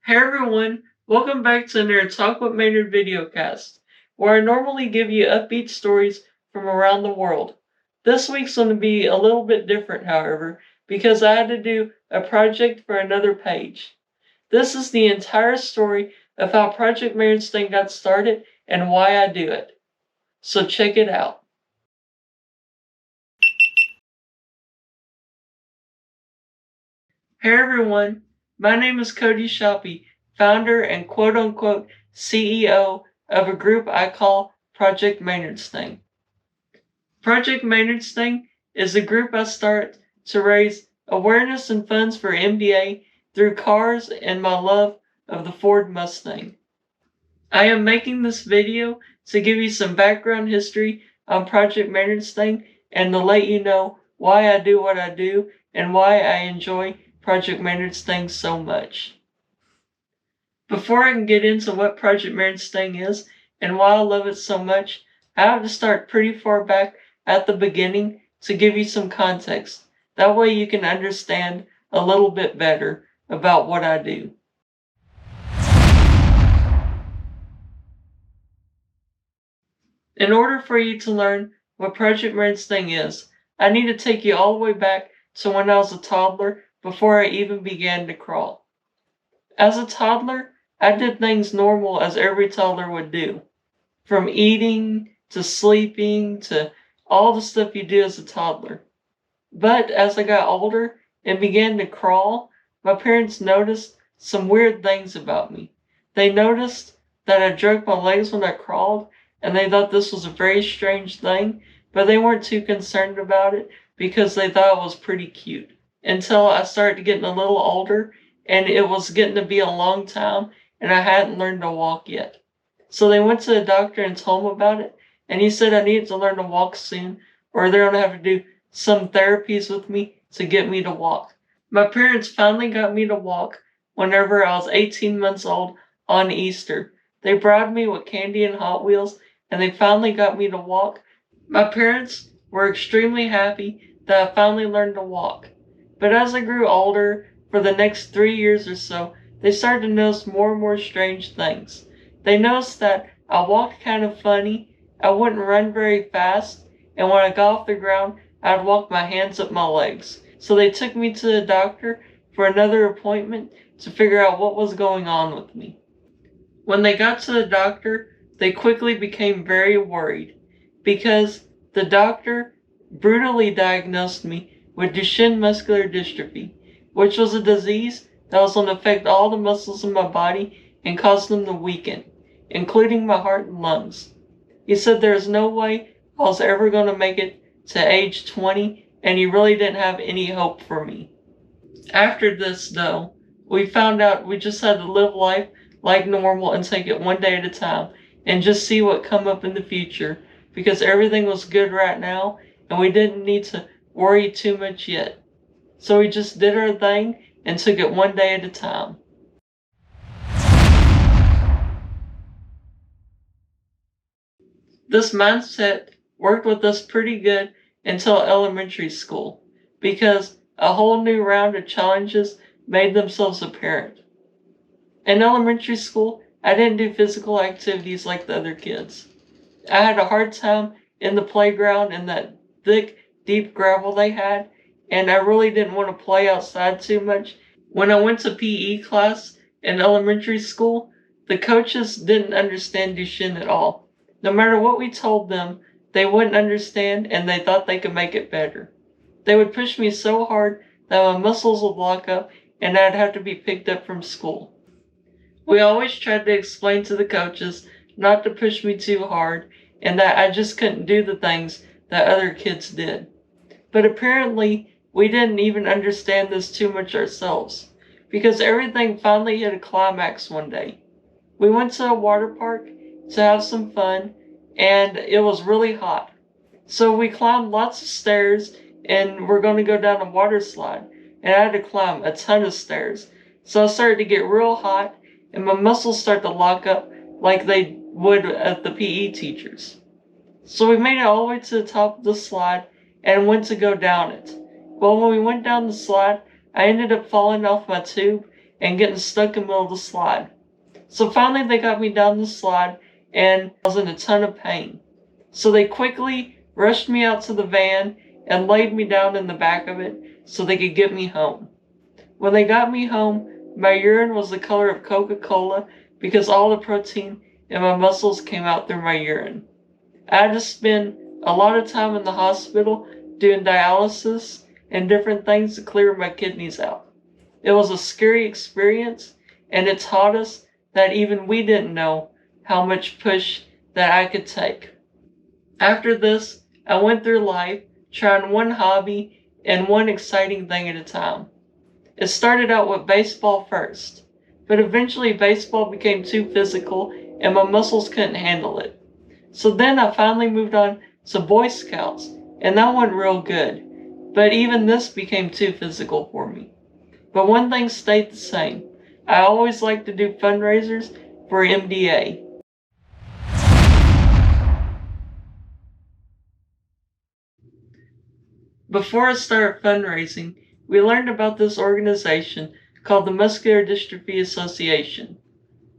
Hey everyone, welcome back to another Talk with Maynard Videocast, where I normally give you upbeat stories from around the world. This week's going to be a little bit different, however, because I had to do a project for another page. This is the entire story of how Project Maynardstang got started and why I do it. So check it out. Hey everyone, my name is Cody Shoppy, founder and quote-unquote CEO of a group I call Project Maynardstang. Project Maynardstang is a group I start to raise awareness and funds for MDA through cars and my love of the Ford Mustang. I am making this video to give you some background history on Project Maynardstang and to let you know why I do what I do and why I enjoy Project Maynardstang so much. Before I can get into what Project Maynardstang is and why I love it so much, I have to start pretty far back at the beginning to give you some context. That way you can understand a little bit better about what I do. In order for you to learn what Project Maynardstang is, I need to take you all the way back to when I was a toddler before I even began to crawl. As a toddler, I did things normal as every toddler would do. From eating to sleeping to all the stuff you do as a toddler. But as I got older and began to crawl, my parents noticed some weird things about me. They noticed that I jerked my legs when I crawled, and they thought this was a very strange thing, but they weren't too concerned about it because they thought it was pretty cute. Until I started getting a little older, and it was getting to be a long time, and I hadn't learned to walk yet. So they went to the doctor and told him about it, and he said I needed to learn to walk soon, or they're going to have to do some therapies with me to get me to walk. My parents finally got me to walk whenever I was 18 months old on Easter. They brought me with candy and Hot Wheels, and they finally got me to walk. My parents were extremely happy that I finally learned to walk. But as I grew older, for the next 3 years or so, they started to notice more and more strange things. They noticed that I walked kind of funny, I wouldn't run very fast, and when I got off the ground, I'd walk my hands up my legs. So they took me to the doctor for another appointment to figure out what was going on with me. When they got to the doctor, they quickly became very worried because the doctor brutally diagnosed me with Duchenne muscular dystrophy, which was a disease that was going to affect all the muscles in my body and cause them to weaken, including my heart and lungs. He said there was no way I was ever going to make it to age 20, and he really didn't have any hope for me. After this, though, we found out we just had to live life like normal and take it one day at a time and just see what come up in the future because everything was good right now and we didn't need to worry too much yet. So we just did our thing and took it one day at a time. This mindset worked with us pretty good until elementary school because a whole new round of challenges made themselves apparent. In elementary school, I didn't do physical activities like the other kids. I had a hard time in the playground in that thick, deep gravel they had, and I really didn't want to play outside too much. When I went to PE class in elementary school, the coaches didn't understand Duchenne at all. No matter what we told them, they wouldn't understand and they thought they could make it better. They would push me so hard that my muscles would lock up and I'd have to be picked up from school. We always tried to explain to the coaches not to push me too hard and that I just couldn't do the things that other kids did. But apparently, we didn't even understand this too much ourselves because everything finally hit a climax one day. We went to a water park to have some fun and it was really hot. So we climbed lots of stairs and we're going to go down a water slide. And I had to climb a ton of stairs. So I started to get real hot and my muscles start to lock up like they would at the PE teachers. So we made it all the way to the top of the slide and went to go down it. Well, when we went down the slide, I ended up falling off my tube and getting stuck in the middle of the slide. So finally they got me down the slide and I was in a ton of pain. So they quickly rushed me out to the van and laid me down in the back of it so they could get me home. When they got me home, my urine was the color of Coca-Cola because all the protein in my muscles came out through my urine. I had to spend a lot of time in the hospital doing dialysis and different things to clear my kidneys out. It was a scary experience, and it taught us that even we didn't know how much push that I could take. After this, I went through life trying one hobby and one exciting thing at a time. It started out with baseball first, but eventually baseball became too physical and my muscles couldn't handle it. So then I finally moved on to Boy Scouts, and that went real good, but even this became too physical for me. But one thing stayed the same. I always liked to do fundraisers for MDA. Before I started fundraising, we learned about this organization called the Muscular Dystrophy Association.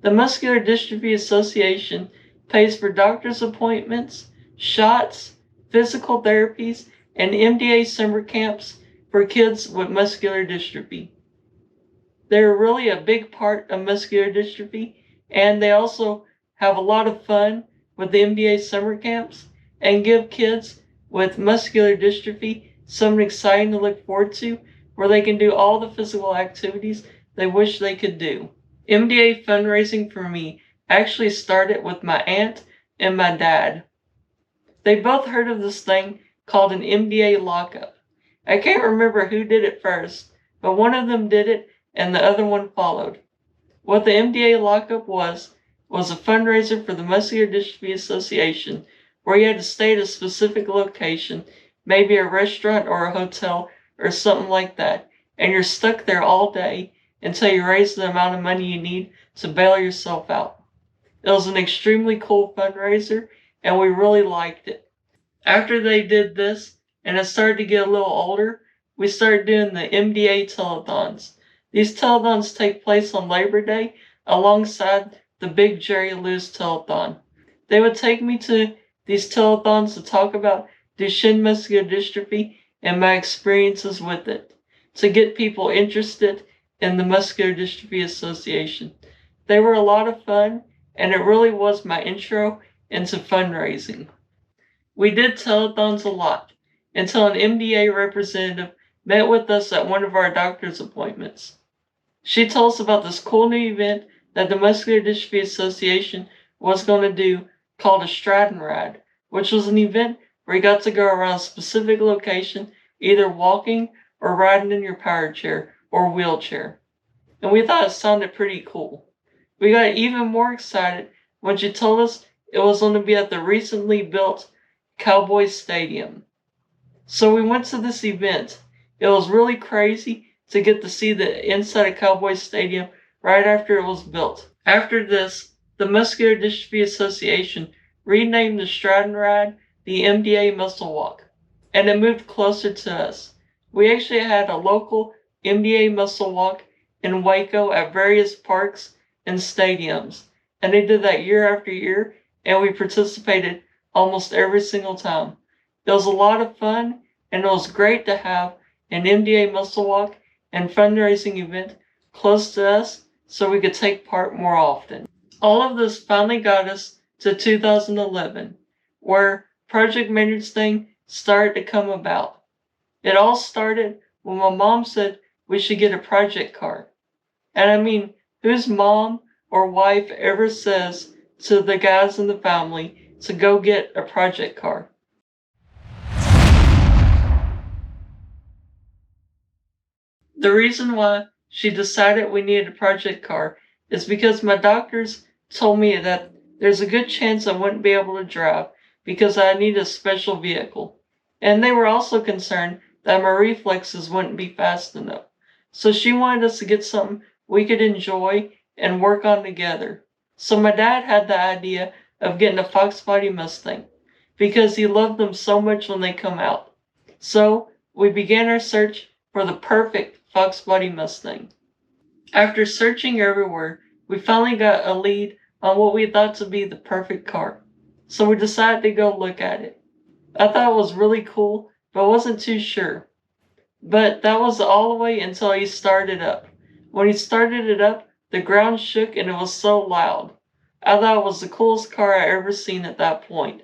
The Muscular Dystrophy Association pays for doctor's appointments, shots, physical therapies, and MDA summer camps for kids with muscular dystrophy. They're really a big part of muscular dystrophy, and they also have a lot of fun with the MDA summer camps and give kids with muscular dystrophy something exciting to look forward to where they can do all the physical activities they wish they could do. MDA fundraising for me actually started with my aunt and my dad. They both heard of this thing called an MDA lockup. I can't remember who did it first, but one of them did it and the other one followed. What the MDA lockup was a fundraiser for the Muscular Dystrophy Association where you had to stay at a specific location, maybe a restaurant or a hotel or something like that, and you're stuck there all day until you raise the amount of money you need to bail yourself out. It was an extremely cool fundraiser, and we really liked it. After they did this, and I started to get a little older, we started doing the MDA telethons. These telethons take place on Labor Day alongside the big Jerry Lewis telethon. They would take me to these telethons to talk about Duchenne muscular dystrophy and my experiences with it, to get people interested in the Muscular Dystrophy Association. They were a lot of fun, and it really was my intro into fundraising. We did telethons a lot until an MDA representative met with us at one of our doctor's appointments. She told us about this cool new event that the Muscular Dystrophy Association was going to do called a Stratton Ride, which was an event where you got to go around a specific location, either walking or riding in your power chair or wheelchair. And we thought it sounded pretty cool. We got even more excited when she told us it was going to be at the recently built Cowboys Stadium. So we went to this event. It was really crazy to get to see the inside of Cowboys Stadium right after it was built. After this, the Muscular Dystrophy Association renamed the Stratton Ride the MDA Muscle Walk, and it moved closer to us. We actually had a local MDA Muscle Walk in Waco at various parks and stadiums, and they did that year after year, and we participated almost every single time. It was a lot of fun, and it was great to have an MDA Muscle Walk and fundraising event close to us so we could take part more often. All of this finally got us to 2011, where Project Maynardstang started to come about. It all started when my mom said we should get a project car. And I mean, whose mom or wife ever says to the guys in the family to go get a project car? The reason why she decided we needed a project car is because my doctors told me that there's a good chance I wouldn't be able to drive because I need a special vehicle. And they were also concerned that my reflexes wouldn't be fast enough. So she wanted us to get something we could enjoy and work on together. So my dad had the idea of getting a Fox Body Mustang because he loved them so much when they come out. So we began our search for the perfect Fox Body Mustang. After searching everywhere, we finally got a lead on what we thought to be the perfect car. So we decided to go look at it. I thought it was really cool, but wasn't too sure. But that was all the way until he started up. When he started it up, the ground shook and it was so loud. I thought it was the coolest car I ever seen at that point.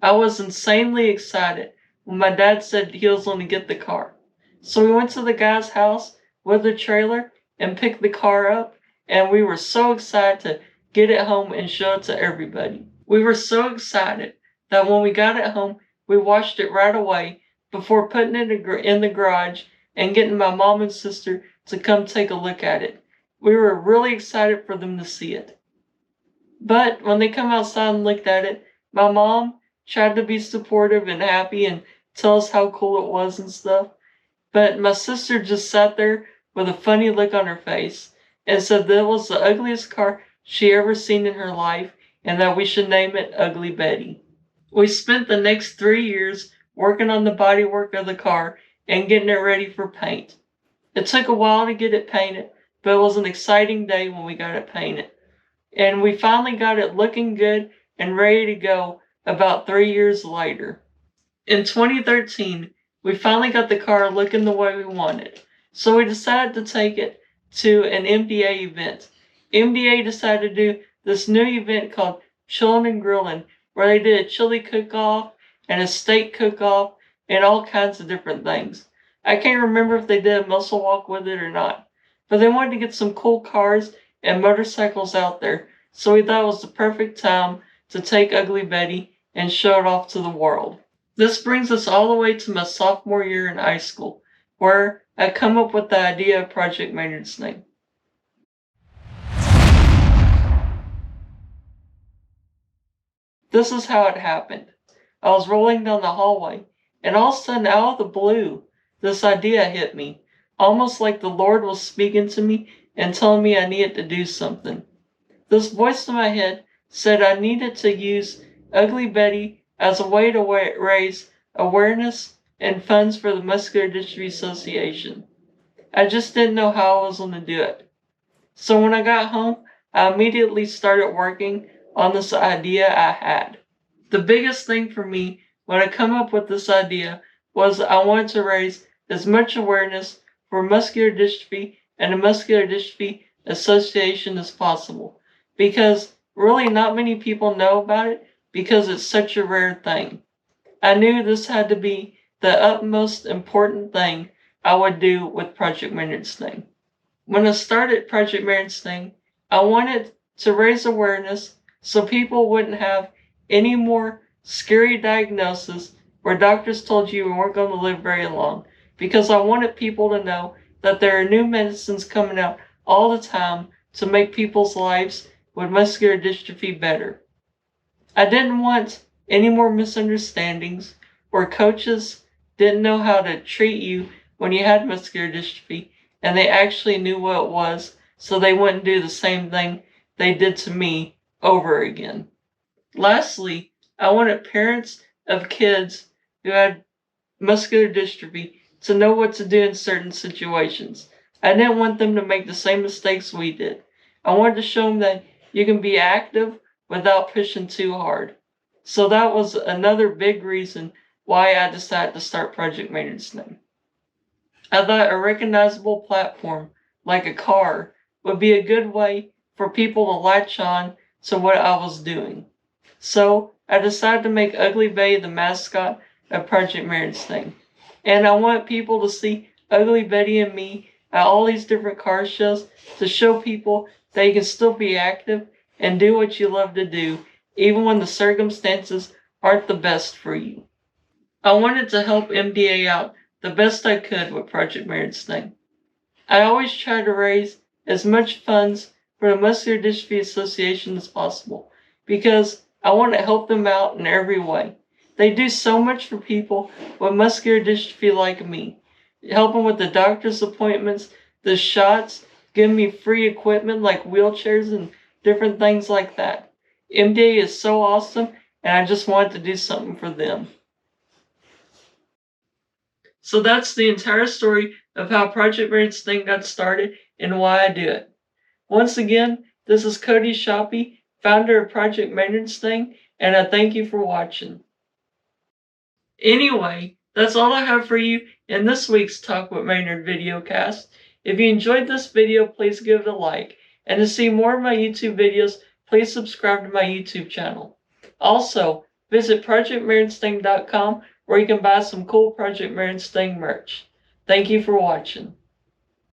I was insanely excited when my dad said he was going to get the car. So we went to the guy's house with the trailer and picked the car up, and we were so excited to get it home and show it to everybody. We were so excited that when we got it home, we washed it right away before putting it in the garage and getting my mom and sister to come take a look at it. We were really excited for them to see it. But when they come outside and looked at it, my mom tried to be supportive and happy and tell us how cool it was and stuff. But my sister just sat there with a funny look on her face and said that was the ugliest car she ever seen in her life and that we should name it Ugly Betty. We spent the next 3 years working on the bodywork of the car and getting it ready for paint. It took a while to get it painted, but it was an exciting day when we got it painted. And we finally got it looking good and ready to go about 3 years later. In 2013, we finally got the car looking the way we wanted. So we decided to take it to an MDA event. MDA decided to do this new event called Chillin' and Grillin', where they did a chili cook-off and a steak cook-off and all kinds of different things. I can't remember if they did a muscle walk with it or not, but they wanted to get some cool cars and motorcycles out there, so we thought it was the perfect time to take Ugly Betty and show it off to the world. This brings us all the way to my sophomore year in high school, where I come up with the idea of Project Maynardstang. This is how it happened. I was rolling down the hallway, and all of a sudden, out of the blue, this idea hit me, almost like the Lord was speaking to me and telling me I needed to do something. This voice in my head said I needed to use Ugly Betty as a way to raise awareness and funds for the Muscular Dystrophy Association. I just didn't know how I was going to do it. So when I got home, I immediately started working on this idea I had. The biggest thing for me when I come up with this idea was I wanted to raise as much awareness for muscular dystrophy and the Muscular Dystrophy Association as possible, because really not many people know about it because it's such a rare thing. I knew this had to be the utmost important thing I would do with Project Maynardstang. When I started Project Maynardstang, I wanted to raise awareness so people wouldn't have any more scary diagnoses where doctors told you weren't going to live very long, because I wanted people to know that there are new medicines coming out all the time to make people's lives with muscular dystrophy better. I didn't want any more misunderstandings where coaches didn't know how to treat you when you had muscular dystrophy and they actually knew what it was, so they wouldn't do the same thing they did to me over again. Lastly, I wanted parents of kids who had muscular dystrophy to know what to do in certain situations. I didn't want them to make the same mistakes we did. I wanted to show them that you can be active without pushing too hard. So that was another big reason why I decided to start Project Maynardstang. I thought a recognizable platform, like a car, would be a good way for people to latch on to what I was doing. So I decided to make Ugly Betty the mascot of Project Maynardstang. And I want people to see Ugly Betty and me at all these different car shows to show people that you can still be active and do what you love to do, even when the circumstances aren't the best for you. I wanted to help MDA out the best I could with Project Maynardstang. I always try to raise as much funds for the Muscular Dystrophy Association as possible, because I want to help them out in every way. They do so much for people with muscular dystrophy like me, helping with the doctor's appointments, the shots, giving me free equipment like wheelchairs and different things like that. MDA is so awesome, and I just wanted to do something for them. So that's the entire story of how Project Maynardstang got started and why I do it. Once again, this is Cody Shoppy, founder of Project Maynardstang, and I thank you for watching. Anyway, that's all I have for you in this week's Talk with Maynard Videocast. If you enjoyed this video, please give it a like. And to see more of my YouTube videos, please subscribe to my YouTube channel. Also, visit ProjectMaynardstang.com where you can buy some cool Project Maynardstang merch. Thank you for watching.